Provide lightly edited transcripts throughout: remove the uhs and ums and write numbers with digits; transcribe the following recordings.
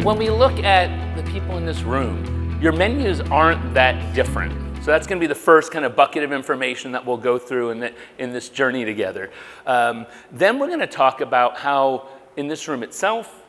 when we look at the people in this room, your menus aren't that different. So that's going to be the first kind of bucket of information that we'll go through in this journey together. Then we're going to talk about how in this room itself,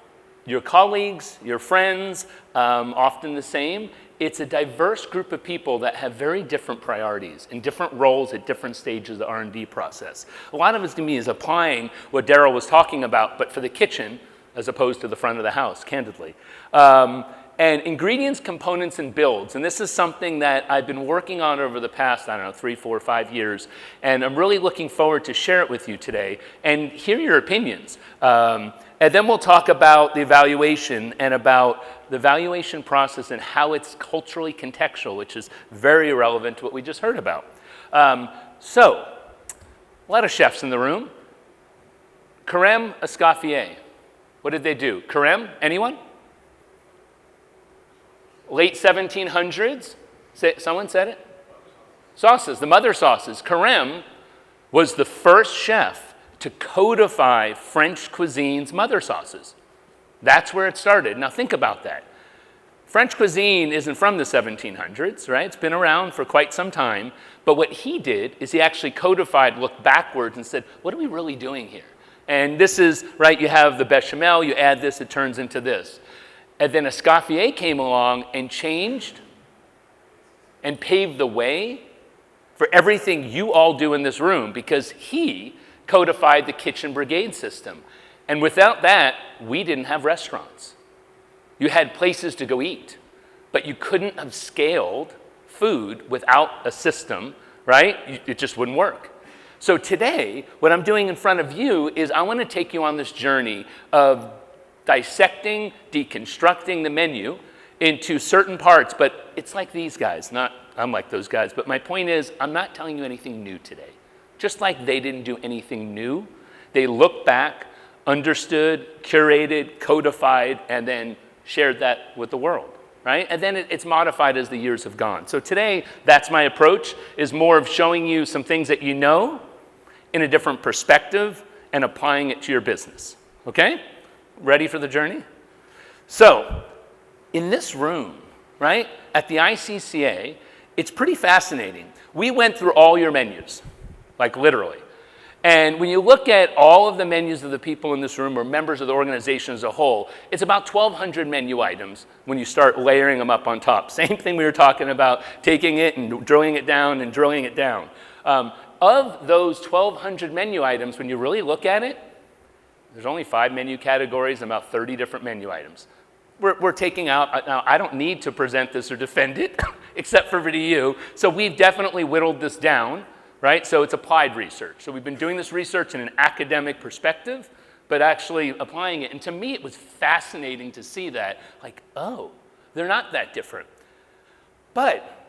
your colleagues, your friends, often the same, it's a diverse group of people that have very different priorities and different roles at different stages of the R&D process. A lot of it's going to be is applying what Daryl was talking about, but for the kitchen as opposed to the front of the house, candidly. And ingredients, components, and builds. And this is something that I've been working on over the past, 3, 4, 5 years. And I'm really looking forward to share it with you today and hear your opinions. And then we'll talk about the evaluation and about the evaluation process and how it's culturally contextual, which is very relevant to what we just heard about. So, a lot of chefs in the room. Carême Escoffier. What did they do? Carême, anyone? Late 1700s? Someone said it? Sauces, the mother sauces. Carême was the first chef to codify French cuisine's mother sauces. That's where it started. Now think about that. French cuisine isn't from the 1700s, right? It's been around for quite some time. But what he did is he actually codified, looked backwards and said, what are we really doing here? And this is, right, you have the bechamel, you add this, it turns into this. And then Escoffier came along and changed and paved the way for everything you all do in this room because he codified the kitchen brigade system. And without that, we didn't have restaurants. You had places to go eat, but you couldn't have scaled food without a system, right? It just wouldn't work. So today, what I'm doing in front of you is I want to take you on this journey of dissecting, deconstructing the menu into certain parts, but it's like these guys, not I'm like those guys. But my point is, I'm not telling you anything new today. Just like they didn't do anything new, they looked back, understood, curated, codified, and then shared that with the world, right? And then it's modified as the years have gone. So today, that's my approach, is more of showing you some things that you know in a different perspective and applying it to your business, okay? Ready for the journey? So, in this room, right, at the ICCA, it's pretty fascinating. We went through all your menus, like literally. And when you look at all of the menus of the people in this room or members of the organization as a whole, it's about 1,200 menu items when you start layering them up on top. Same thing we were talking about, taking it and drilling it down and drilling it down. Of those 1,200 menu items, when you really look at it, there's only 5 menu categories and about 30 different menu items. We're taking out, now I don't need to present this or defend it, except for you. So we've definitely whittled this down, right? So it's applied research. So we've been doing this research in an academic perspective, but actually applying it. And to me, it was fascinating to see that, like, oh, they're not that different. But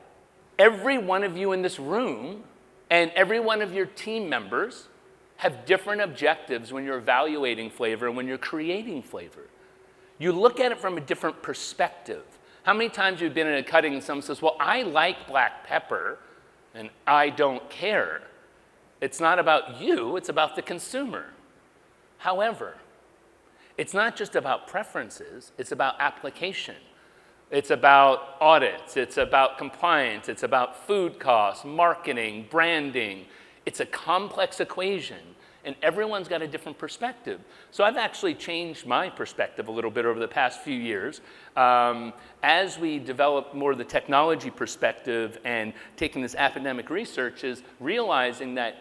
every one of you in this room and every one of your team members have different objectives when you're evaluating flavor and when you're creating flavor. You look at it from a different perspective. How many times you've been in a cutting and someone says, well, I like black pepper and I don't care. It's not about you, it's about the consumer. However, it's not just about preferences, it's about application. It's about audits, it's about compliance, it's about food costs, marketing, branding. It's a complex equation, and everyone's got a different perspective. So I've actually changed my perspective a little bit over the past few years. As we develop more of the technology perspective and taking this academic research is realizing that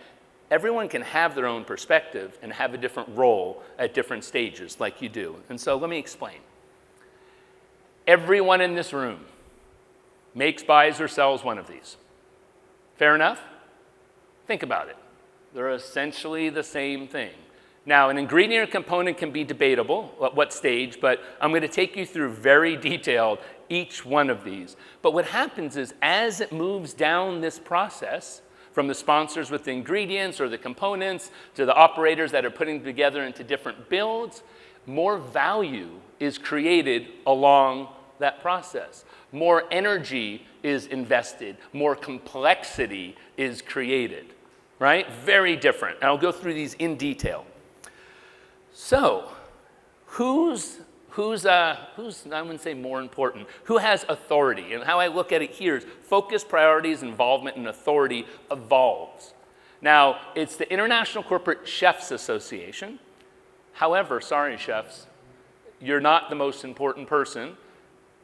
everyone can have their own perspective and have a different role at different stages like you do. And so let me explain. Everyone in this room makes, buys, or sells one of these. Fair enough? Think about it. They're essentially the same thing. Now, an ingredient or component can be debatable at what stage, but I'm going to take you through very detailed each one of these. But what happens is as it moves down this process, from the sponsors with the ingredients or the components to the operators that are putting together into different builds, more value is created along that process. More energy is invested. More complexity is created. Right? Very different. And I'll go through these in detail. So, who's who's, I wouldn't say more important, who has authority? And how I look at it here is focus, priorities, involvement, and authority evolves. Now, it's the International Corporate Chefs Association. However, sorry, chefs, you're not the most important person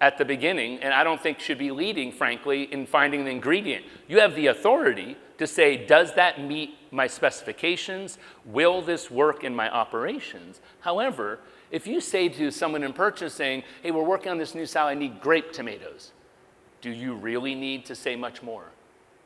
at the beginning, and I don't think should be leading, frankly, in finding the ingredient. You have the authority to say, does that meet my specifications? Will this work in my operations? However, if you say to someone in purchasing, hey, we're working on this new salad, I need grape tomatoes, do you really need to say much more?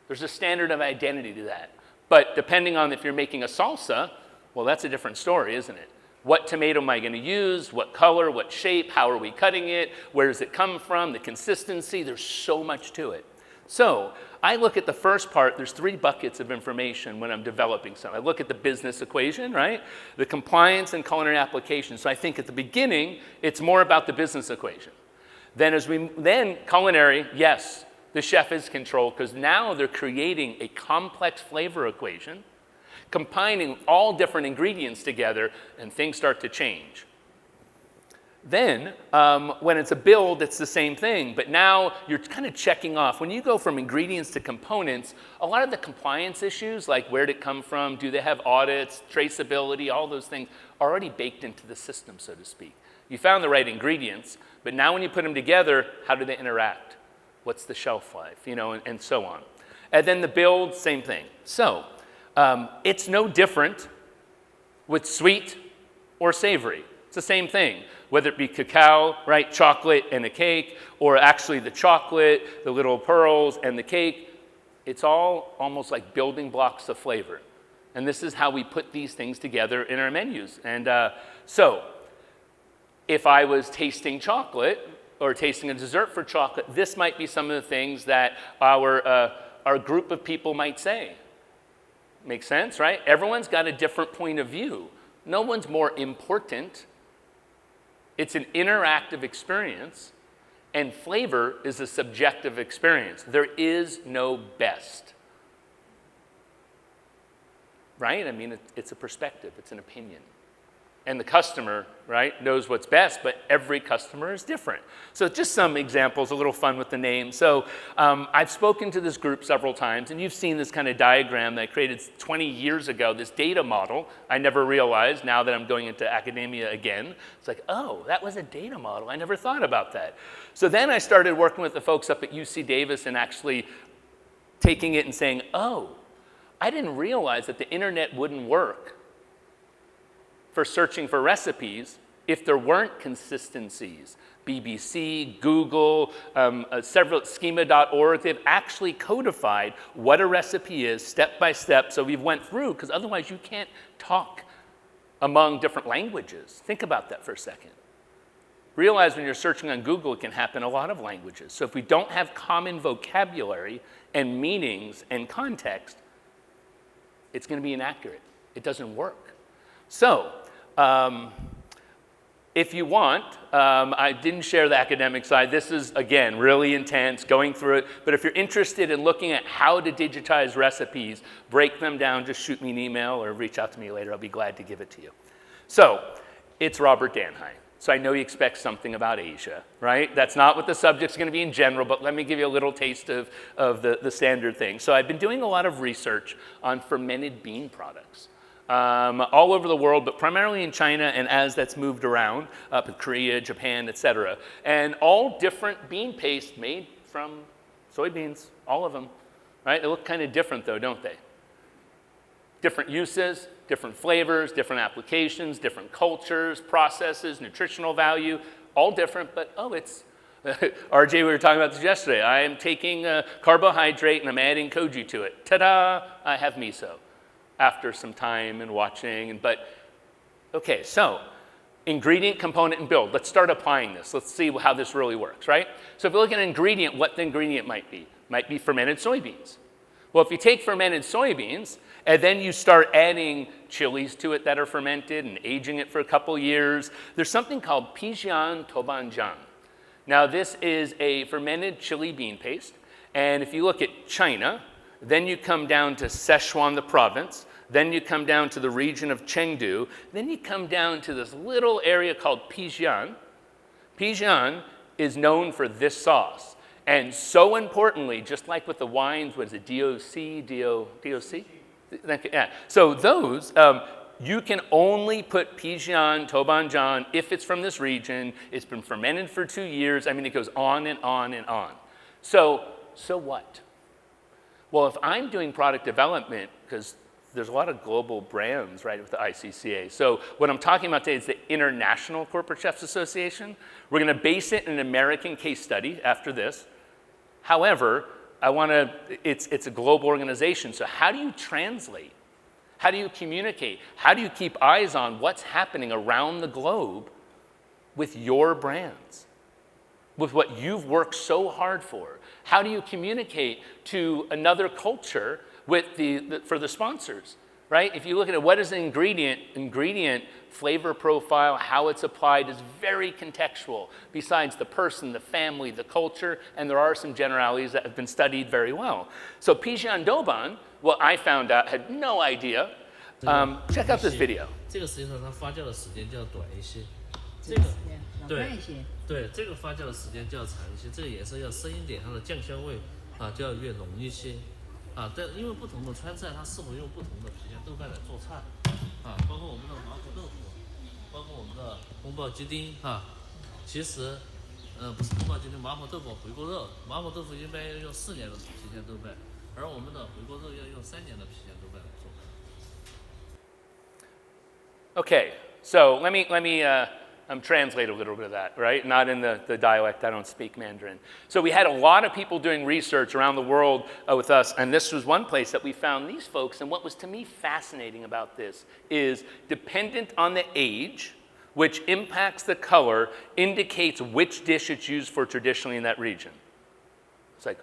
There's a standard of identity to that. But depending on if you're making a salsa, well, that's a different story, isn't it? What tomato am I going to use? What color? What shape? How are we cutting it? Where does it come from? The consistency? There's so much to it. So I look at the first part. There's 3 buckets of information when I'm developing something. I look at the business equation, right? The compliance and culinary application. So I think at the beginning, it's more about the business equation. Then culinary, yes, the chef is controlled because now they're creating a complex flavor equation, combining all different ingredients together, and things start to change. Then, when it's a build, it's the same thing, but now you're kind of checking off. When you go from ingredients to components, a lot of the compliance issues, like where did it come from, do they have audits, traceability, all those things, are already baked into the system, so to speak. You found the right ingredients, but now when you put them together, how do they interact? What's the shelf life, and so on. And then the build, same thing. So, it's no different with sweet or savory. It's the same thing, whether it be cacao, right, chocolate and a cake, or actually the chocolate, the little pearls, and the cake. It's all almost like building blocks of flavor. And this is how we put these things together in our menus. And so, if I was tasting chocolate or tasting a dessert for chocolate, this might be some of the things that our group of people might say. Makes sense, right? Everyone's got a different point of view. No one's more important. It's an interactive experience, and flavor is a subjective experience. There is no best. Right? I mean, it's a perspective, it's an opinion. And the customer, right, knows what's best, but every customer is different. So just some examples, a little fun with the name. So I've spoken to this group several times, and you've seen this kind of diagram that I created 20 years ago, this data model. I never realized, now that I'm going into academia again, it's like, oh, that was a data model. I never thought about that. So then I started working with the folks up at UC Davis and actually taking it and saying, oh, I didn't realize that the internet wouldn't work for searching for recipes if there weren't consistencies. BBC, Google, several schema.org, they've actually codified what a recipe is step by step. So we've went through, because otherwise you can't talk among different languages. Think about that for a second. Realize when you're searching on Google, it can happen in a lot of languages. So if we don't have common vocabulary and meanings and context, it's going to be inaccurate. It doesn't work. So, if you want, I didn't share the academic side. This is, again, really intense, going through it. But if you're interested in looking at how to digitize recipes, break them down, just shoot me an email or reach out to me later. I'll be glad to give it to you. So, it's Robert Danhi. So I know you expect something about Asia, right? That's not what the subject's going to be in general, but let me give you a little taste of the standard thing. So I've been doing a lot of research on fermented bean products. All over the world, but primarily in China, and as that's moved around, up in Korea, Japan, etc. And all different bean paste made from soybeans, all of them, right? They look kind of different though, don't they? Different uses, different flavors, different applications, different cultures, processes, nutritional value, all different, but it's, RJ, we were talking about this yesterday. I am taking a carbohydrate and I'm adding koji to it. Ta-da, I have miso. After some time and watching, okay, so ingredient, component, and build. Let's start applying this. Let's see how this really works, right? So if you look at an ingredient, what the ingredient might be. Might be fermented soybeans. Well, if you take fermented soybeans and then you start adding chilies to it that are fermented and aging it for a couple years, there's something called Pijian Tobanjiang. Now, this is a fermented chili bean paste, and if you look at China, then you come down to Sichuan, the province. Then you come down to the region of Chengdu. Then you come down to this little area called Pijian. Pigeon is known for this sauce. And so importantly, just like with the wines, what is it, DOC? Yeah. So those, you can only put Pigeon, Tobanjan, if it's from this region. It's been fermented for 2 years. I mean, it goes on and on and on. So what? Well, if I'm doing product development, because there's a lot of global brands, right, with the ICCA. So what I'm talking about today is the International Corporate Chefs Association. We're going to base it in an American case study after this. However, it's a global organization, so how do you translate? How do you communicate? How do you keep eyes on what's happening around the globe with your brands, with what you've worked so hard for? How do you communicate to another culture with for the sponsors, right? If you look at it, what is an ingredient flavor profile, how it's applied is very contextual, besides the person, the family, the culture, and there are some generalities that have been studied very well. So Pigeon Doban, what I found out, had no idea. Check out this video. 这个实际上它发酵的时间就要短一些，这个对这个发酵的时间就要长一些，这个颜色要深一点，它的酱香味就要越浓一些。但因为不同的川菜，它适合用不同的郫县豆瓣来做菜，包括我们的麻婆豆腐，包括我们的宫保鸡丁，其实，不是宫保鸡丁，麻婆豆腐、回锅肉，麻婆豆腐一般要用4年的郫县豆瓣，而我们的回锅肉要用3年的郫县豆瓣来做。Okay, so let me translate a little bit of that, right? Not in the dialect, I don't speak Mandarin. So we had a lot of people doing research around the world with us, and this was one place that we found these folks, and what was to me fascinating about this is dependent on the age, which impacts the color, indicates which dish it's used for traditionally in that region. It's like,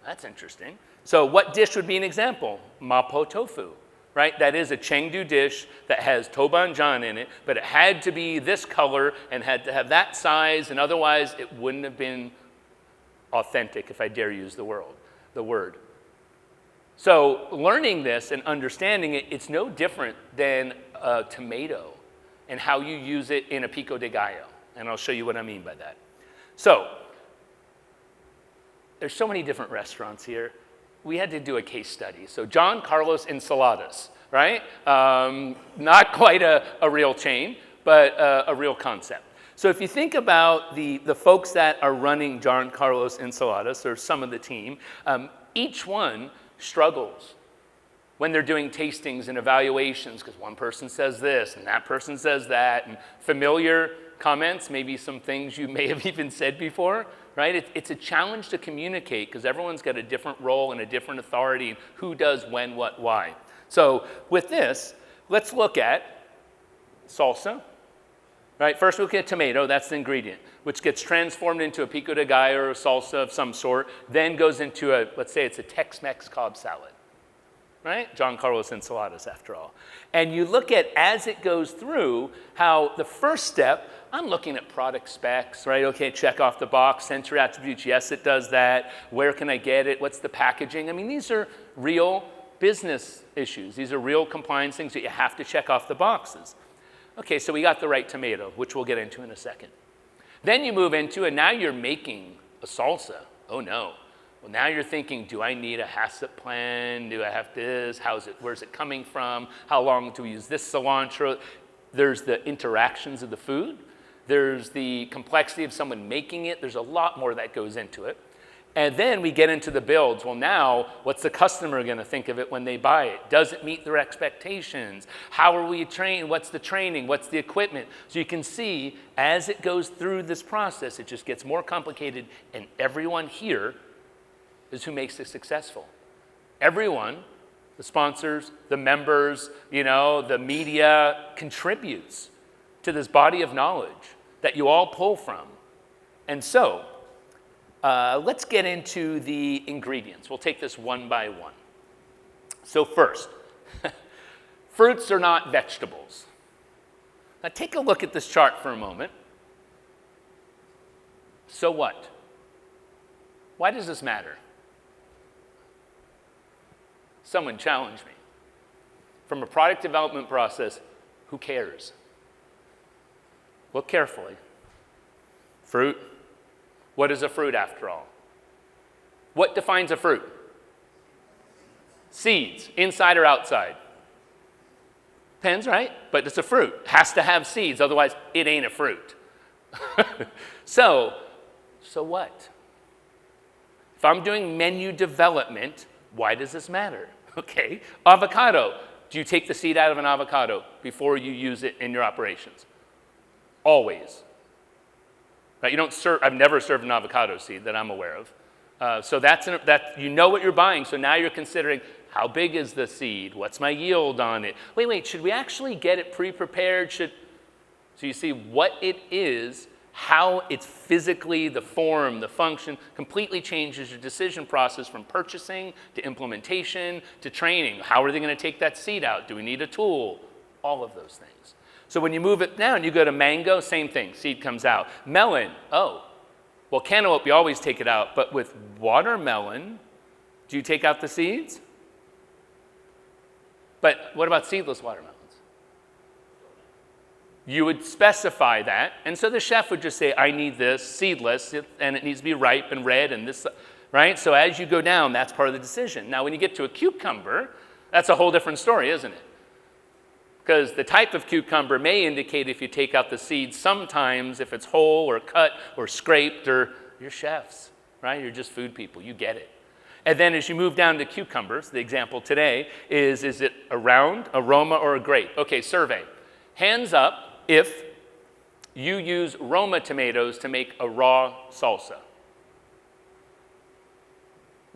that's interesting. So what dish would be an example? Mapo tofu. Right? That is a Chengdu dish that has Tobanjan in it, but it had to be this color and had to have that size, and otherwise it wouldn't have been authentic, if I dare use the word. So learning this and understanding it, it's no different than a tomato and how you use it in a pico de gallo, and I'll show you what I mean by that. So there's so many different restaurants here. We had to do a case study. So John Carlos Ensaladas, right? Not quite a real chain, but a real concept. So if you think about the folks that are running John Carlos Ensaladas, or some of the team, each one struggles when they're doing tastings and evaluations, because one person says this and that person says that, and familiar comments, maybe some things you may have even said before, right? It's a challenge to communicate because everyone's got a different role and a different authority, and who does when, what, why. So with this, let's look at salsa, right? First we look at tomato, that's the ingredient, which gets transformed into a pico de gallo or a salsa of some sort, then goes into let's say it's a Tex-Mex Cobb salad, right? John Carlos Ensaladas, after all. And you look at, as it goes through, how the first step, I'm looking at product specs, right? Okay, check off the box, sensory attributes, yes, it does that. Where can I get it? What's the packaging? I mean, these are real business issues. These are real compliance things that you have to check off the boxes. Okay, so we got the right tomato, which we'll get into in a second. Then you move into, and now you're making a salsa. Oh no. Well, now you're thinking, do I need a HACCP plan? Do I have this? Where's it coming from? How long do we use this cilantro? There's the interactions of the food. There's the complexity of someone making it. There's a lot more that goes into it. And then we get into the builds. Well, now, what's the customer going to think of it when they buy it? Does it meet their expectations? How are we trained? What's the training? What's the equipment? So you can see, as it goes through this process, it just gets more complicated, and everyone here is who makes it successful. Everyone, the sponsors, the members, the media, contributes to this body of knowledge that you all pull from. And so, let's get into the ingredients. We'll take this one by one. So first, fruits are not vegetables. Now take a look at this chart for a moment. So what? Why does this matter? Someone challenged me. From a product development process, who cares? Look carefully. Fruit. What is a fruit after all? What defines a fruit? Seeds, inside or outside? Depends, right? But it's a fruit. Has to have seeds, otherwise it ain't a fruit. So what? If I'm doing menu development, why does this matter? Okay, avocado. Do you take the seed out of an avocado before you use it in your operations? Always. Right? You don't serve. I've never served an avocado seed that I'm aware of. So that you know what you're buying. So now you're considering, how big is the seed? What's my yield on it? Wait, should we actually get it pre-prepared? So you see what it is, how it's physically, the form, the function, completely changes your decision process from purchasing to implementation to training. How are they going to take that seed out? Do we need a tool? All of those things. So when you move it down, you go to mango, same thing, seed comes out. Melon, well, cantaloupe, you always take it out, but with watermelon, do you take out the seeds? But what about seedless watermelons? You would specify that, and so the chef would just say, I need this seedless, and it needs to be ripe and red, and this, right? So as you go down, that's part of the decision. Now, when you get to a cucumber, that's a whole different story, isn't it? Because the type of cucumber may indicate if you take out the seeds, sometimes if it's whole or cut or scraped, or you're chefs, right? You're just food people, you get it. And then as you move down to cucumbers, the example today is it a round, a Roma, or a grape? Okay, survey. Hands up if you use Roma tomatoes to make a raw salsa.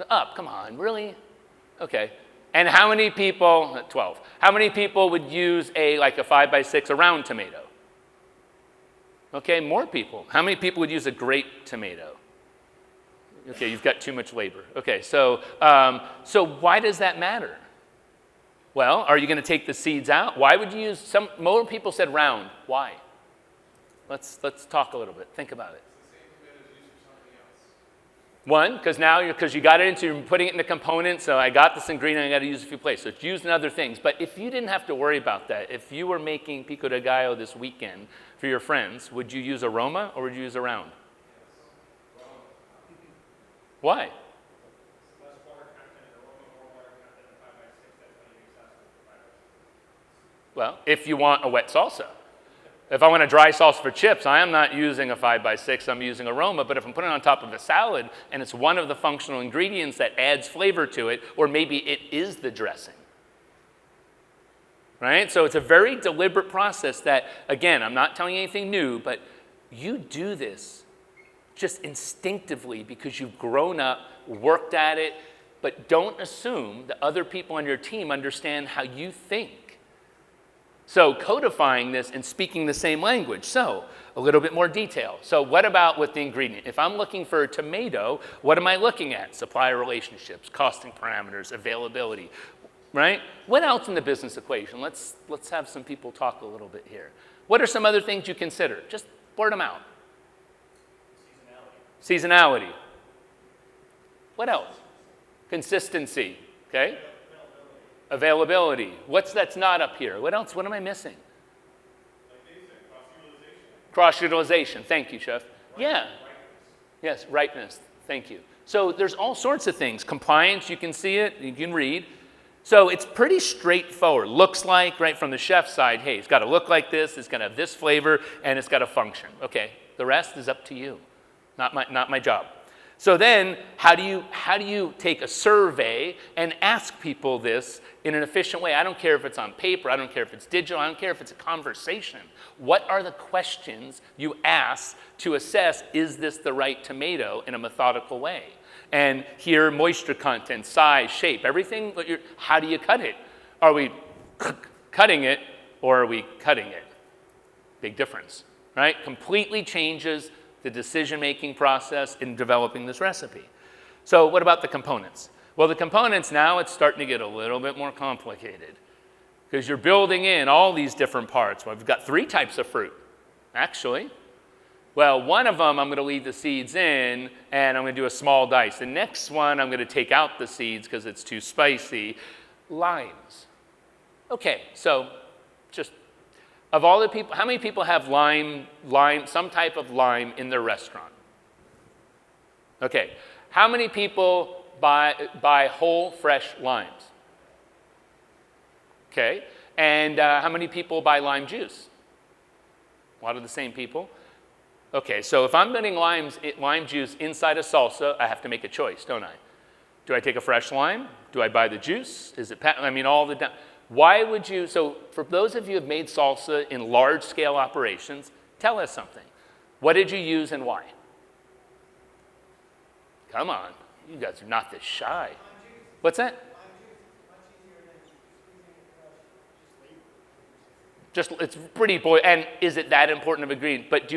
Up, come on, really? Okay. And how many people, 12, how many people would use like a 5x6, a round tomato? Okay, more people. How many people would use a grape tomato? Okay, you've got too much labor. Okay, so why does that matter? Well, are you going to take the seeds out? Why would you use more people said round. Why? Let's talk a little bit. Think about it. One, because you got it into, you're putting it in the component, so I got this ingredient, I got to use a few places. So it's used in other things. But if you didn't have to worry about that, if you were making pico de gallo this weekend for your friends, would you use a Roma or would you use a round? Why? Well, if you want a wet salsa. If I want a dry salsa for chips, I am not using a 5x6, I'm using a Roma. But if I'm putting it on top of a salad and it's one of the functional ingredients that adds flavor to it, or maybe it is the dressing. Right? So it's a very deliberate process that, again, I'm not telling you anything new, but you do this just instinctively because you've grown up, worked at it, but don't assume that other people on your team understand how you think. So codifying this and speaking the same language. So a little bit more detail. So what about with the ingredient? If I'm looking for a tomato, what am I looking at? Supplier relationships, costing parameters, availability, right? What else in the business equation? Let's have some people talk a little bit here. What are some other things you consider? Just blurt them out. Seasonality. What else? Consistency, okay? Availability. That's not up here? What else? What am I missing? Cross-utilization. Thank you, Chef. Yeah. Yes, ripeness. Thank you. So there's all sorts of things. Compliance, you can see it, you can read. So it's pretty straightforward. Looks like, right from the chef's side, hey, it's got to look like this, it's got to have this flavor, and it's got to function. Okay, the rest is up to you. Not my job. So then, how do you take a survey and ask people this in an efficient way? I don't care if it's on paper, I don't care if it's digital, I don't care if it's a conversation. What are the questions you ask to assess, is this the right tomato, in a methodical way? And here, moisture content, size, shape, everything, how do you cut it? Are we cutting it or are we cutting it? Big difference, right? Completely changes the decision-making process in developing this recipe. So what about the components? Well, the components now, it's starting to get a little bit more complicated because you're building in all these different parts. Well, we've got 3 types of fruit, actually. Well, one of them I'm going to leave the seeds in and I'm going to do a small dice. The next one I'm going to take out the seeds because it's too spicy. Limes. Okay, so just Of all the people, how many people have some type of lime in their restaurant? Okay. How many people buy whole, fresh limes? Okay. And how many people buy lime juice? A lot of the same people. Okay, so if I'm putting lime juice inside a salsa, I have to make a choice, don't I? Do I take a fresh lime? Do I buy the juice? Is it, all the time. Why would you, so for those of you who have made salsa in large-scale operations, tell us something. What did you use and why? Come on, you guys are not this shy. What's that? It's pretty and is it that important of a ingredient? But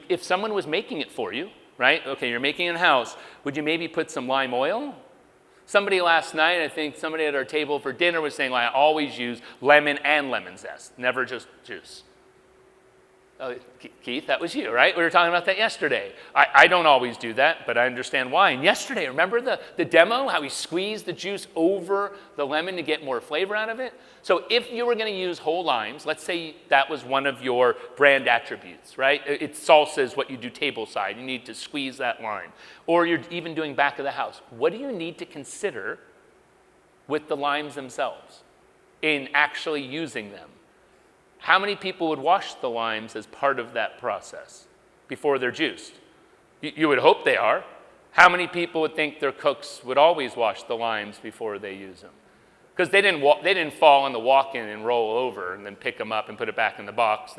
if someone was making it for you, right? Okay, you're making it in-house, would you maybe put some lime oil? Somebody last night, I think somebody at our table for dinner was saying, well, I always use lemon and lemon zest, never just juice. Keith, that was you, right? We were talking about that yesterday. I don't always do that, but I understand why. And yesterday, remember the demo, how we squeezed the juice over the lemon to get more flavor out of it? So if you were going to use whole limes, let's say that was one of your brand attributes, right? It's salsa is what you do table side. You need to squeeze that lime. Or you're even doing back of the house. What do you need to consider with the limes themselves in actually using them? How many people would wash the limes as part of that process before they're juiced? You would hope they are. How many people would think their cooks would always wash the limes before they use them? Because they didn't fall on the walk-in and roll over and then pick them up and put it back in the box.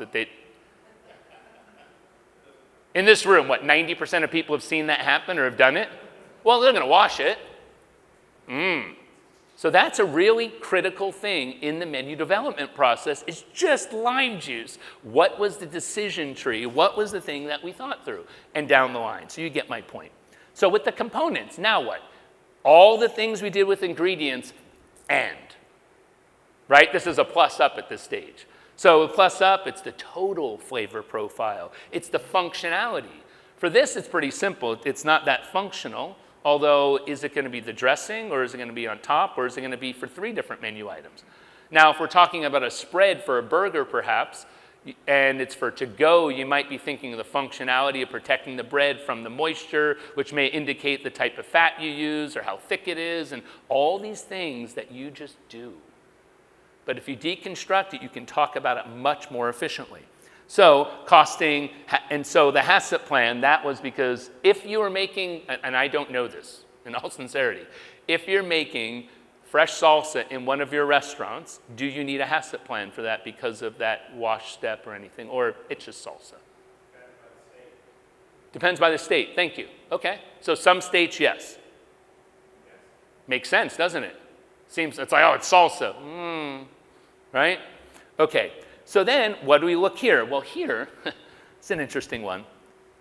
In this room, 90% of people have seen that happen or have done it? Well, they're going to wash it. So that's a really critical thing in the menu development process. It's just lime juice. What was the decision tree? What was the thing that we thought through? And down the line. So you get my point. So with the components, now what? All the things we did with ingredients and. Right? This is a plus up at this stage. So with plus up, it's the total flavor profile. It's the functionality. For this, it's pretty simple. It's not that functional. Although, is it going to be the dressing, or is it going to be on top, or is it going to be for 3 different menu items? Now, if we're talking about a spread for a burger, perhaps, and it's for to-go, you might be thinking of the functionality of protecting the bread from the moisture, which may indicate the type of fat you use or how thick it is, and all these things that you just do. But if you deconstruct it, you can talk about it much more efficiently. So costing, and so the HACCP plan, that was because if you were making, and I don't know this in all sincerity, if you're making fresh salsa in one of your restaurants, do you need a HACCP plan for that because of that wash step or anything, or it's just salsa? Depends by the state, thank you. Okay, so some states, yes. Makes sense, doesn't it? It's like, oh, it's salsa, right? Okay. So then, what do we look here? Well, here, it's an interesting one.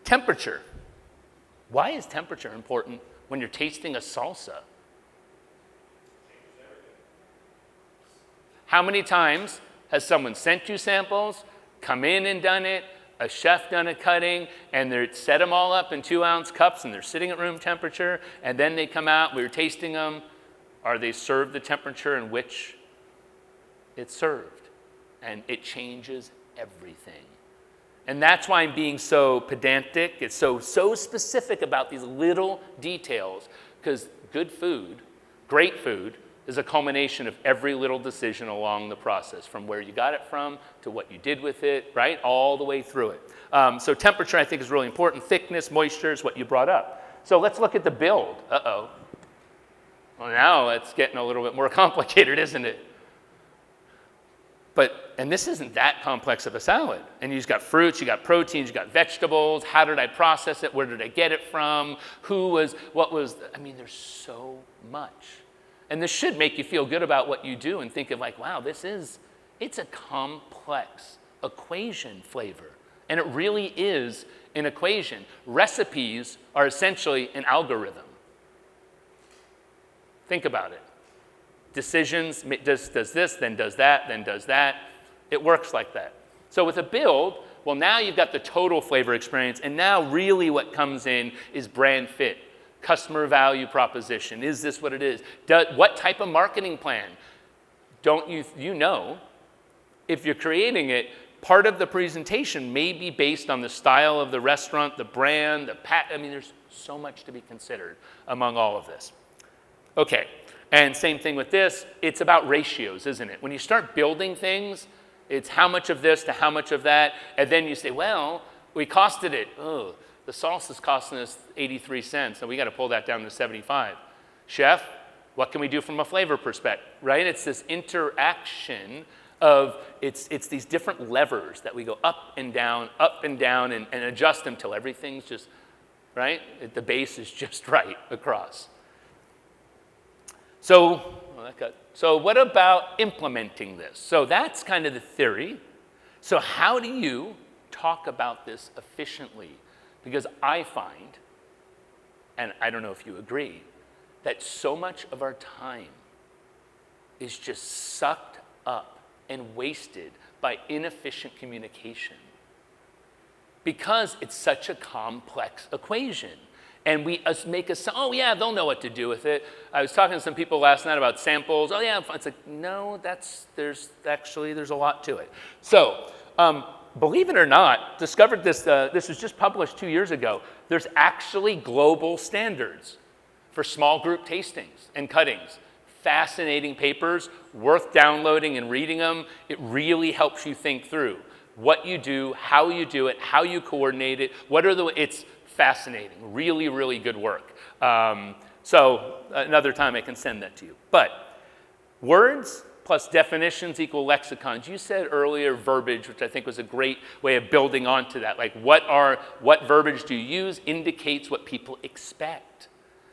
Temperature. Why is temperature important when you're tasting a salsa? How many times has someone sent you samples, come in and done it, a chef done a cutting, and they set them all up in 2-ounce cups, and they're sitting at room temperature, and then they come out, we were tasting them. Are they served the temperature in which it's served? And it changes everything. And that's why I'm being so pedantic. It's so specific about these little details, because good food, great food, is a culmination of every little decision along the process, from where you got it from to what you did with it, right? All the way through it. So temperature, I think, is really important. Thickness, moisture is what you brought up. So let's look at the build. Uh-oh. Well, now it's getting a little bit more complicated, isn't it? And this isn't that complex of a salad. And you've got fruits, you got proteins, you got vegetables. How did I process it? Where did I get it from? There's so much. And this should make you feel good about what you do and think of like, wow, it's a complex equation flavor. And it really is an equation. Recipes are essentially an algorithm. Think about it. Decisions, does this, then does that, then does that. It works like that. So with a build, well, now you've got the total flavor experience, and now really what comes in is brand fit, customer value proposition. Is this what it is? What type of marketing plan? Don't you know if you're creating it, part of the presentation may be based on the style of the restaurant, the brand, I mean, there's so much to be considered among all of this. Okay, and same thing with this. It's about ratios, isn't it? When you start building things, it's how much of this to how much of that, and then you say, well, we costed it. Oh, the sauce is costing us 83 cents, and we got to pull that down to 75. Chef, what can we do from a flavor perspective, right? It's this interaction of, it's these different levers that we go up and down, and adjust them till everything's just, right? The base is just right across. So what about implementing this? So that's kind of the theory. So how do you talk about this efficiently? Because I find, and I don't know if you agree, that so much of our time is just sucked up and wasted by inefficient communication because it's such a complex equation. And we make us, oh yeah, they'll know what to do with it. I was talking to some people last night about samples. Oh yeah, it's like, no, there's a lot to it. So, believe it or not, discovered this, this was just published 2 years ago. There's actually global standards for small group tastings and cuttings. Fascinating papers, worth downloading and reading them. It really helps you think through what you do, how you coordinate it, it's fascinating, really, really good work. So another time I can send that to you. But words plus definitions equal lexicons. You said earlier verbiage, which I think was a great way of building onto that. Like what verbiage do you use indicates what people expect.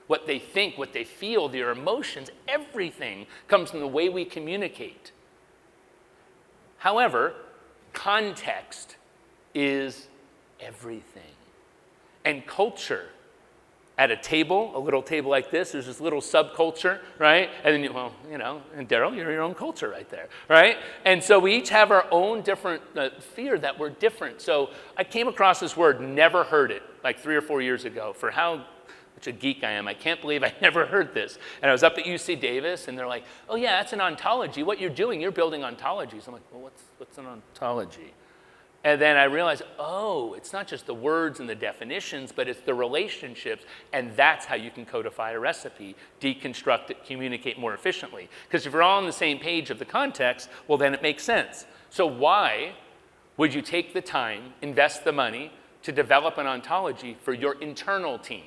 What they think, what they feel, their emotions, everything comes from the way we communicate. However, context is everything. And culture, at a table, a little table like this, there's this little subculture, right? And then, and Daryl, you're your own culture right there, right? And so we each have our own different fear that we're different. So I came across this word, never heard it, like 3 or 4 years ago, for how much a geek I am. I can't believe I never heard this. And I was up at UC Davis, and they're like, oh yeah, that's an ontology. What you're doing, you're building ontologies. I'm like, well, what's an ontology? And then I realized, oh, it's not just the words and the definitions, but it's the relationships, and that's how you can codify a recipe, deconstruct it, communicate more efficiently. Because if you're all on the same page of the context, well, then it makes sense. So why would you take the time, invest the money, to develop an ontology for your internal team?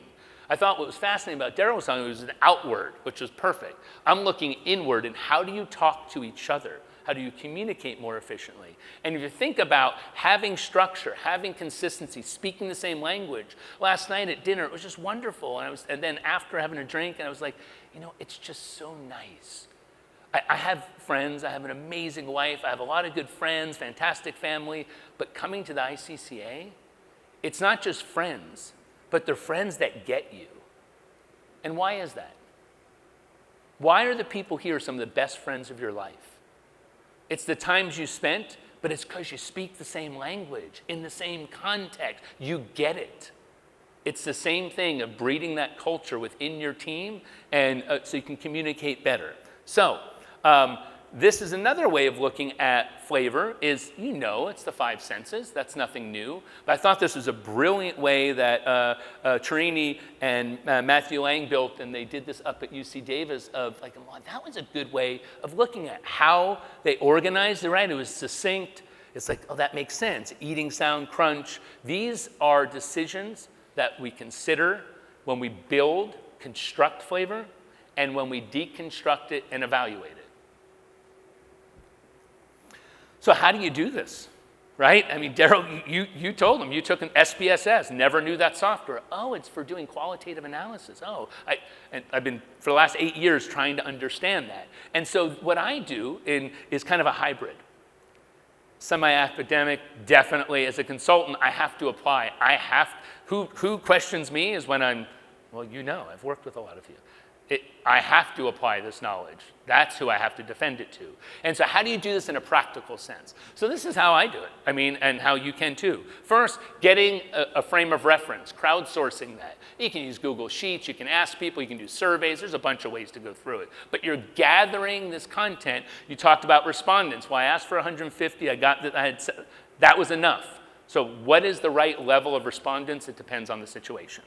I thought what was fascinating about Daryl was talking, it was an outward, which was perfect. I'm looking inward, and how do you talk to each other? How do you communicate more efficiently? And if you think about having structure, having consistency, speaking the same language. Last night at dinner, it was just wonderful. And then after having a drink, and I was like, it's just so nice. I have friends, I have an amazing wife, I have a lot of good friends, fantastic family, but coming to the ICCA, it's not just friends, but they're friends that get you. And why is that? Why are the people here some of the best friends of your life? It's the times you spent, but it's because you speak the same language, in the same context. You get it. It's the same thing of breeding that culture within your team, and so you can communicate better. So this is another way of looking at flavor is, it's the 5 senses. That's nothing new. But I thought this was a brilliant way that Tarini and Matthew Lang built, and they did this up at UC Davis of like, well, that was a good way of looking at how they organized it, right? It was succinct. It's like, oh, that makes sense. Eating, sound, crunch. These are decisions that we consider when we build, construct flavor, and when we deconstruct it and evaluate it. So how do you do this, right? I mean, Daryl, you told him you took an SPSS, never knew that software. Oh, it's for doing qualitative analysis. Oh, I've been for the last 8 years trying to understand that. And so what I do is kind of a hybrid. Semi-academic, definitely. As a consultant, I have to apply. Who questions me is when I'm, well, I've worked with a lot of you. I have to apply this knowledge. That's who I have to defend it to. And so how do you do this in a practical sense? So this is how I do it. I mean, and how you can too. First, getting a frame of reference, crowdsourcing that. You can use Google Sheets, you can ask people, you can do surveys. There's a bunch of ways to go through it. But you're gathering this content. You talked about respondents. Well, I asked for 150. I got that. That was enough. So what is the right level of respondents? It depends on the situation.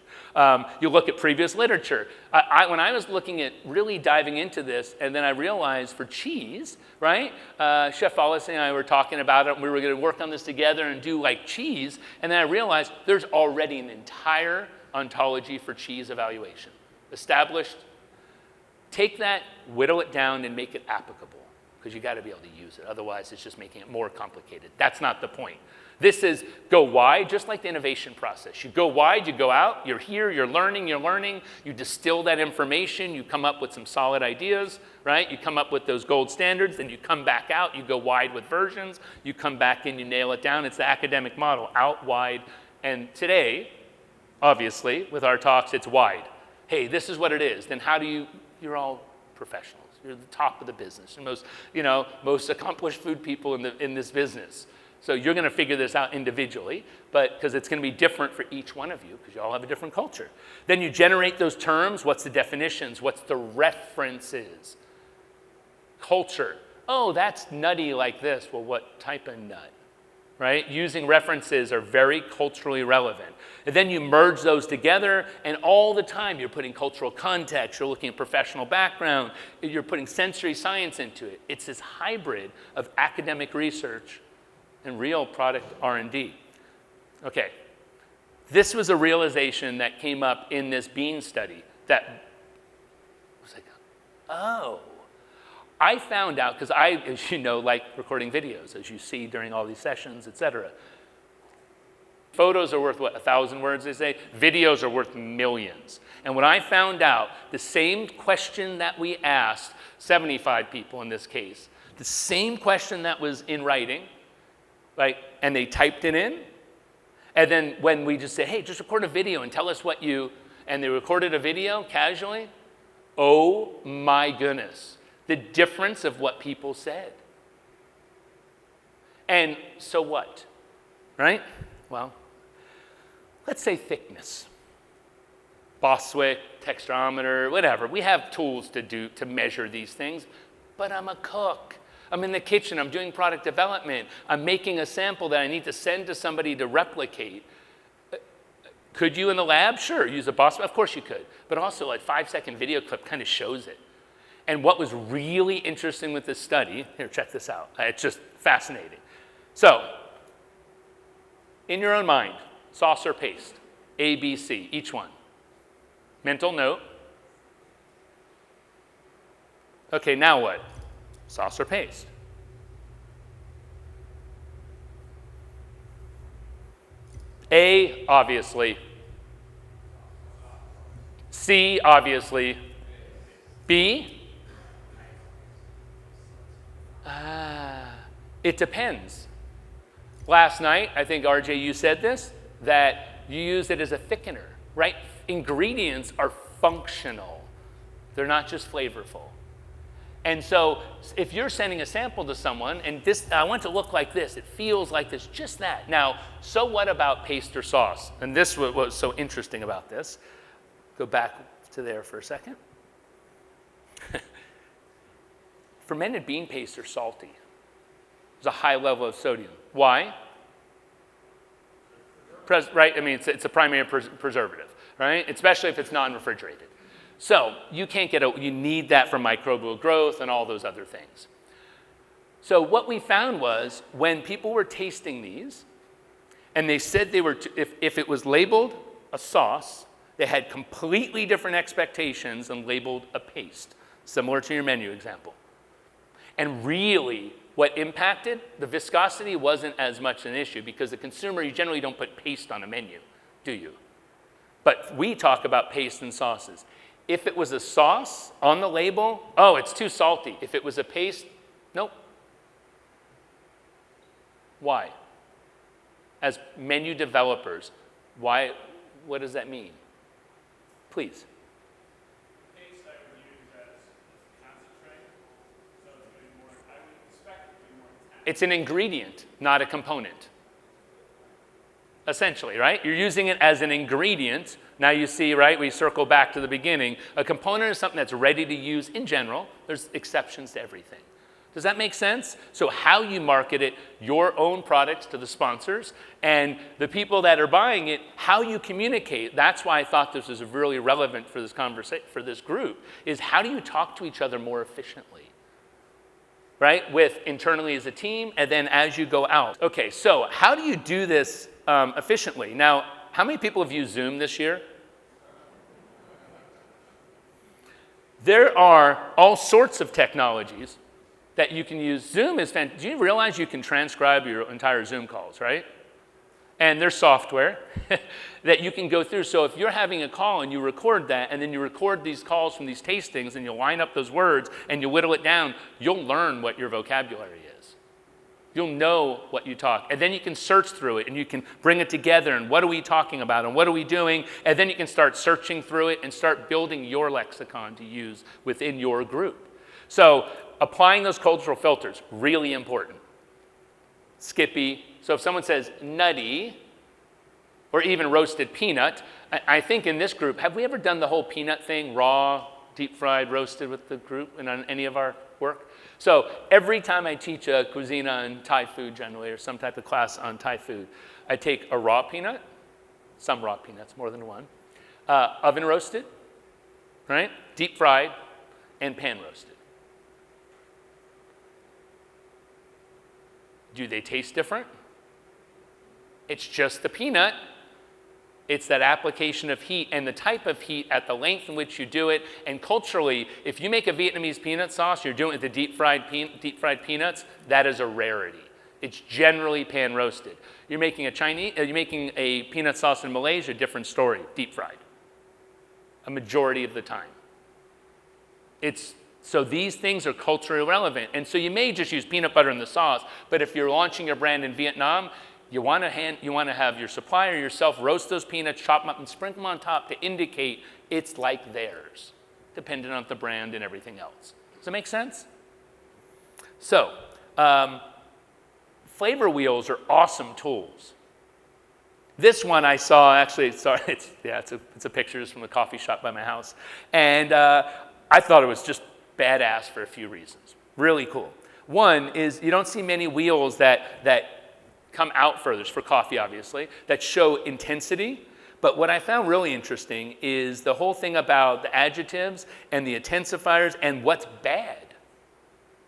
You look at previous literature. When I was looking at really diving into this, and then I realized for cheese, right? Chef Wallace and I were talking about it, and we were going to work on this together and do like cheese, and then I realized there's already an entire ontology for cheese evaluation. Established. Take that, whittle it down, and make it applicable, because you got to be able to use it. Otherwise, it's just making it more complicated. That's not the point. This is go wide, just like the innovation process. You go wide, you go out, you're here, you're learning, you distill that information, you come up with some solid ideas, right? You come up with those gold standards, then you come back out, you go wide with versions, you come back in, you nail it down. It's the academic model, out, wide, and today, obviously, with our talks, it's wide. Hey, this is what it is. Then how do you're all professionals. You're the top of the business. You're most accomplished food people in this business. So you're going to figure this out individually, but because it's going to be different for each one of you, because you all have a different culture. Then you generate those terms. What's the definitions? What's the references? Culture. Oh, that's nutty like this. Well, what type of nut? Right? Using references are very culturally relevant. And then you merge those together, and all the time you're putting cultural context, you're looking at professional background, you're putting sensory science into it. It's this hybrid of academic research and real product R&D. Okay, this was a realization that came up in this bean study that was like, oh. I found out, because I, as you know, like recording videos, as you see during all these sessions, et cetera. Photos are worth, what, 1,000 words, they say? Videos are worth millions. And when I found out, the same question that we asked, 75 people in this case, the same question that was in writing, right, and they typed it in, and then when we just say, hey, just record a video and tell us what and they recorded a video casually, oh my goodness. The difference of what people said. And so what, right? Well, let's say thickness. Boswick, texturometer, whatever. We have tools to measure these things, but I'm a cook. I'm in the kitchen, I'm doing product development. I'm making a sample that I need to send to somebody to replicate. Could you in the lab? Sure, use a Boswick, of course you could. But also a 5-second video clip kind of shows it. And what was really interesting with this study, here, check this out. It's just fascinating. So, in your own mind, sauce or paste, A, B, C, each one. Mental note. Okay, now what? Sauce or paste? A, obviously. C, obviously. B? It depends. Last night, I think, RJ, you said this, that you use it as a thickener, right? Ingredients are functional. They're not just flavorful. And so if you're sending a sample to someone, and this, I want it to look like this, it feels like this, just that. Now, so what about paste or sauce? And this was so interesting about this. Go back to there for a second. Fermented bean pastes are salty. There's a high level of sodium. Why? Right? I mean, it's a primary preservative, right? Especially if it's non-refrigerated. So you can't you need that for microbial growth and all those other things. So what we found was when people were tasting these, and they said they were, if it was labeled a sauce, they had completely different expectations than labeled a paste, similar to your menu example. And really, what impacted, the viscosity wasn't as much an issue because the consumer, you generally don't put paste on a menu, do you? But we talk about paste and sauces. If it was a sauce on the label, oh, it's too salty. If it was a paste, nope. Why? As menu developers, why? What does that mean? Please. Paste, I It's an ingredient, not a component. Essentially, right? You're using it as an ingredient. Now you see, right, we circle back to the beginning. A component is something that's ready to use in general. There's exceptions to everything. Does that make sense? So how you market it, your own products to the sponsors, and the people that are buying it, how you communicate. That's why I thought this was really relevant for this conversation, for this group, is how do you talk to each other more efficiently? Right? With internally as a team, and then as you go out. Okay, so how do you do this efficiently? Now, how many people have used Zoom this year? There are all sorts of technologies that you can use. Zoom is fantastic. Do you realize you can transcribe your entire Zoom calls, right? And there's software that you can go through. So if you're having a call and you record that, and then you record these calls from these tastings, and you line up those words, and you whittle it down, you'll learn what your vocabulary is. You'll know what you talk. And then you can search through it, and you can bring it together, and what are we talking about, and what are we doing? And then you can start searching through it and start building your lexicon to use within your group. So applying those cultural filters, really important. Skippy. So if someone says nutty, or even roasted peanut, I think in this group, have we ever done the whole peanut thing, raw, deep fried, roasted with the group and on any of our work? So every time I teach a cuisine on Thai food generally, or some type of class on Thai food, I take a raw peanut, some raw peanuts, more than one, oven roasted, right? Deep fried, and pan roasted. Do they taste different? It's just the peanut. It's that application of heat and the type of heat at the length in which you do it. And culturally, if you make a Vietnamese peanut sauce, you're doing it with the deep fried peanuts, that is a rarity. It's generally pan roasted. You're making a peanut sauce in Malaysia, different story, deep fried. A majority of the time. So these things are culturally relevant. And so you may just use peanut butter in the sauce, but if you're launching your brand in Vietnam, you want to have your supplier yourself roast those peanuts, chop them up, and sprinkle them on top to indicate it's like theirs, dependent on the brand and everything else. Does that make sense? So, flavor wheels are awesome tools. This one I saw, actually, it's a picture just from the coffee shop by my house. And I thought it was just badass for a few reasons. Really cool. One is you don't see many wheels that come out further, for coffee obviously, that show intensity. But what I found really interesting is the whole thing about the adjectives and the intensifiers and what's bad.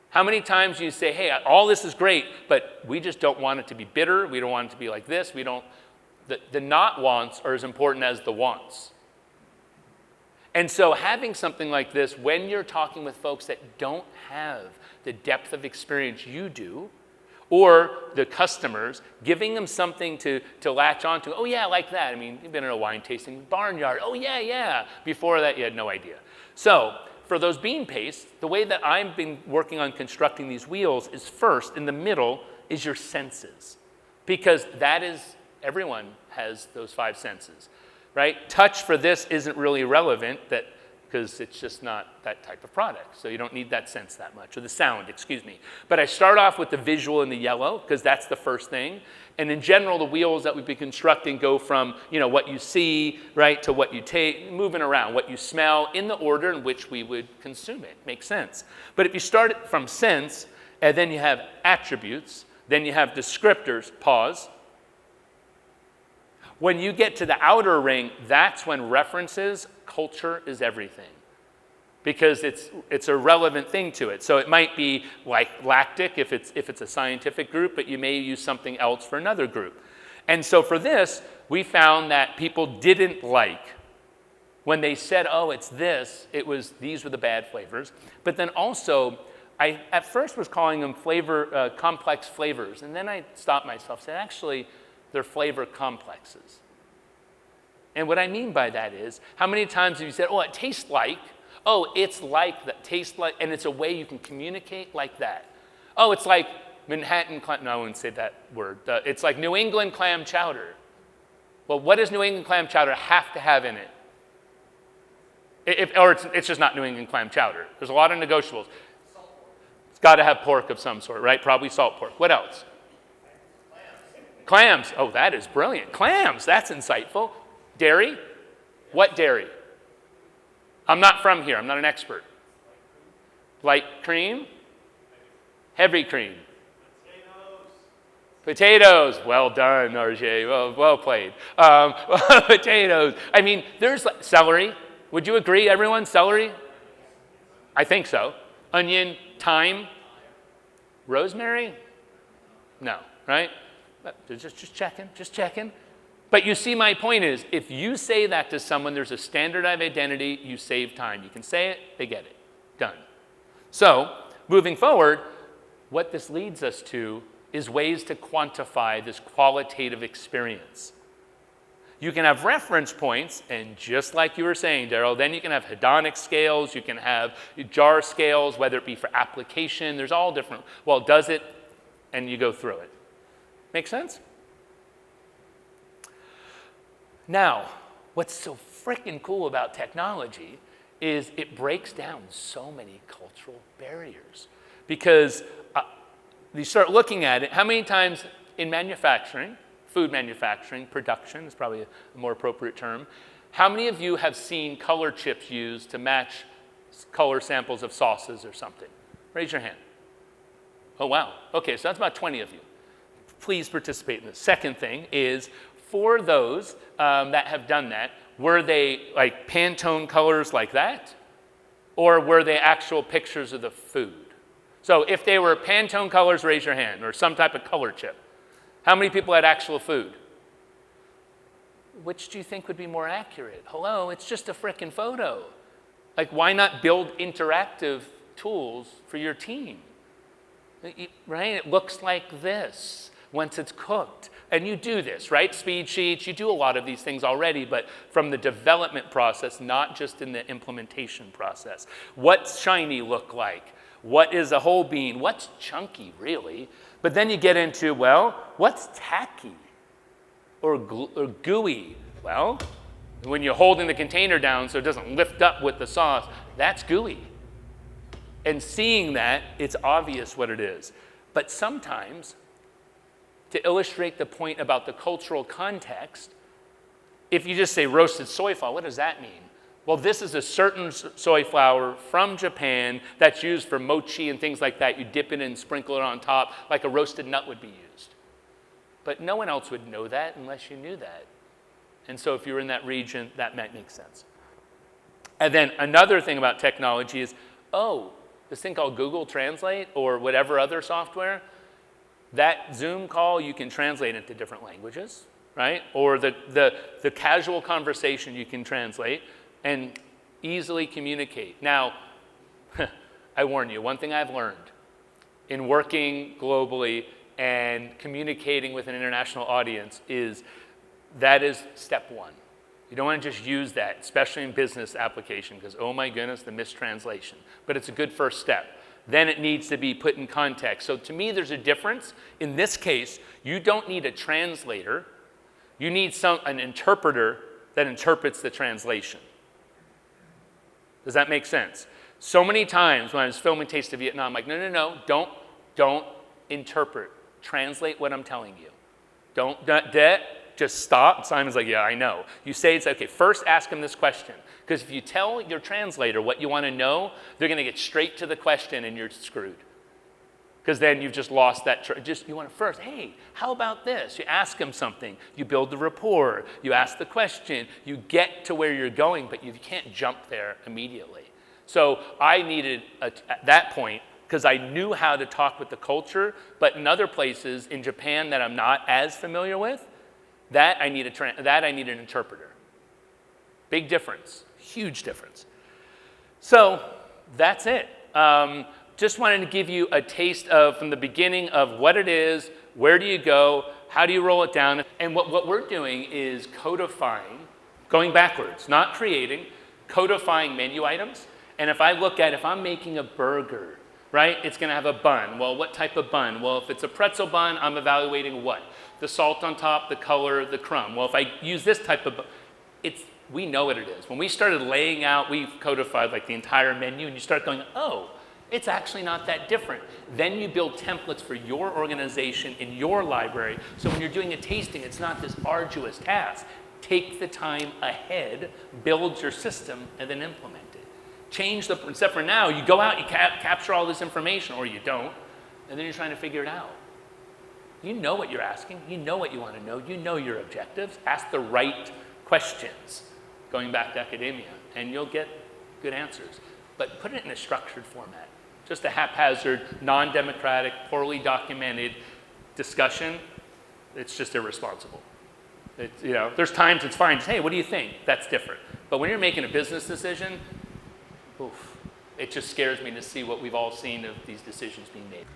How many times do you say, hey, all this is great, but we just don't want it to be bitter, we don't want it to be like this, the not wants are as important as the wants. And so having something like this, when you're talking with folks that don't have the depth of experience you do, or the customers, giving them something to latch onto. Oh yeah, I like that. I mean, you've been in a wine tasting, Barnyard. Oh yeah. Before that, you had no idea. So for those bean pastes, the way that I've been working on constructing these wheels is first, in the middle, is your senses. Because everyone has those 5 senses, right? Touch for this isn't really relevant, because it's just not that type of product. So you don't need that sense that much, or the sound, excuse me. But I start off with the visual and the yellow, because that's the first thing. And in general, the wheels that we've been constructing go from, what you see, right, to what you take, moving around, what you smell, in the order in which we would consume it. Makes sense. But if you start it from sense, and then you have attributes, then you have descriptors, pause. When you get to the outer ring, that's when references, culture is everything. Because it's a relevant thing to it. So it might be like lactic if it's a scientific group, but you may use something else for another group. And so for this, we found that people didn't like, when they said, oh, it's this, these were the bad flavors. But then also, I at first was calling them complex flavors. And then I stopped myself and said, actually, they're flavor complexes. And what I mean by that is, how many times have you said, oh, it tastes like, oh, it's like that, tastes like, and it's a way you can communicate like that. Oh, it's like Manhattan clam, no, I wouldn't say that word. It's like New England clam chowder. Well, what does New England clam chowder have to have in it? It's just not New England clam chowder. There's a lot of negotiables. Got to have pork of some sort, right? Probably salt pork. What else? Clams. Oh, that is brilliant. Clams, that's insightful. Dairy? What dairy? I'm not from here. I'm not an expert. Light cream? Heavy cream? Potatoes. Well done, RJ. Well played. Potatoes. I mean, there's celery. Would you agree, everyone? Celery? I think so. Onion, thyme, rosemary? No, right? Just checking. But you see, my point is, if you say that to someone, there's a standard of identity, you save time. You can say it, they get it. Done. So, moving forward, what this leads us to is ways to quantify this qualitative experience. You can have reference points, and just like you were saying, Daryl, then you can have hedonic scales, you can have jar scales, whether it be for application, there's all different. Well, does it? And you go through it. Make sense? Now, what's so freaking cool about technology is it breaks down so many cultural barriers. Because you start looking at it, how many times in manufacturing, food manufacturing, production is probably a more appropriate term, how many of you have seen color chips used to match color samples of sauces or something? Raise your hand. Oh, wow. Okay, so that's about 20 of you. Please participate in this. Second thing is, for those that have done that, were they like Pantone colors like that? Or were they actual pictures of the food? So if they were Pantone colors, raise your hand, or some type of color chip. How many people had actual food? Which do you think would be more accurate? Hello, it's just a frickin' photo. Like, why not build interactive tools for your team? Right? It looks like this once it's cooked. And you do this, right? Speed sheets, you do a lot of these things already, but from the development process, not just in the implementation process. What's shiny look like? What is a whole bean? What's chunky, really? But then you get into, well, what's tacky or gooey? Well, when you're holding the container down so it doesn't lift up with the sauce, that's gooey. And seeing that, it's obvious what it is. But sometimes, to illustrate the point about the cultural context, if you just say roasted soy flour, what does that mean? Well, this is a certain soy flour from Japan that's used for mochi and things like that. You dip it and sprinkle it on top like a roasted nut would be used. But no one else would know that unless you knew that. And so if you're in that region, that might make sense. And then another thing about technology is, this thing called Google Translate or whatever other software, that Zoom call, you can translate into different languages, right? Or the casual conversation you can translate and easily communicate. Now, I warn you, one thing I've learned in working globally and communicating with an international audience is that is step one. You don't want to just use that, especially in business application, because oh my goodness, the mistranslation. But it's a good first step. Then it needs to be put in context. So to me, there's a difference. In this case, you don't need a translator. You need an interpreter that interprets the translation. Does that make sense? So many times when I was filming Taste of Vietnam, I'm like, no, don't interpret. Translate what I'm telling you. Just stop. Simon's like, yeah, I know. You say it's okay. First, ask him this question. Because if you tell your translator what you want to know, they're going to get straight to the question and you're screwed. Because then you've just lost that. You want to first, hey, how about this? You ask them something. You build the rapport. You ask the question. You get to where you're going, but you can't jump there immediately. So I needed, at that point, because I knew how to talk with the culture, but in other places, in Japan that I'm not as familiar with, that I need an interpreter. Big difference. Huge difference. So that's it. Just wanted to give you a taste of, from the beginning, of what it is, where do you go, how do you roll it down, and what we're doing is codifying, going backwards, not creating, codifying menu items. And if I'm making a burger, right, it's going to have a bun. Well, what type of bun? Well, if it's a pretzel bun, I'm evaluating what? The salt on top, the color, the crumb. Well, if I use this type of bun, we know what it is. When we started laying out, we've codified like the entire menu, and you start going, oh, It's actually not that different. Then you build templates for your organization in your library, so when you're doing a tasting, it's not this arduous task. Take the time ahead, build your system, and then implement it. Change the, except for now, you go out, you capture all this information, or you don't, and then you're trying to figure it out. You know what you're asking, you know what you want to know, you know your objectives. Ask the right questions, going back to academia, and you'll get good answers. But put it in a structured format. Just a haphazard, non-democratic, poorly documented discussion, it's just irresponsible. There's times it's fine, hey, what do you think? That's different. But when you're making a business decision, oof, it just scares me to see what we've all seen of these decisions being made.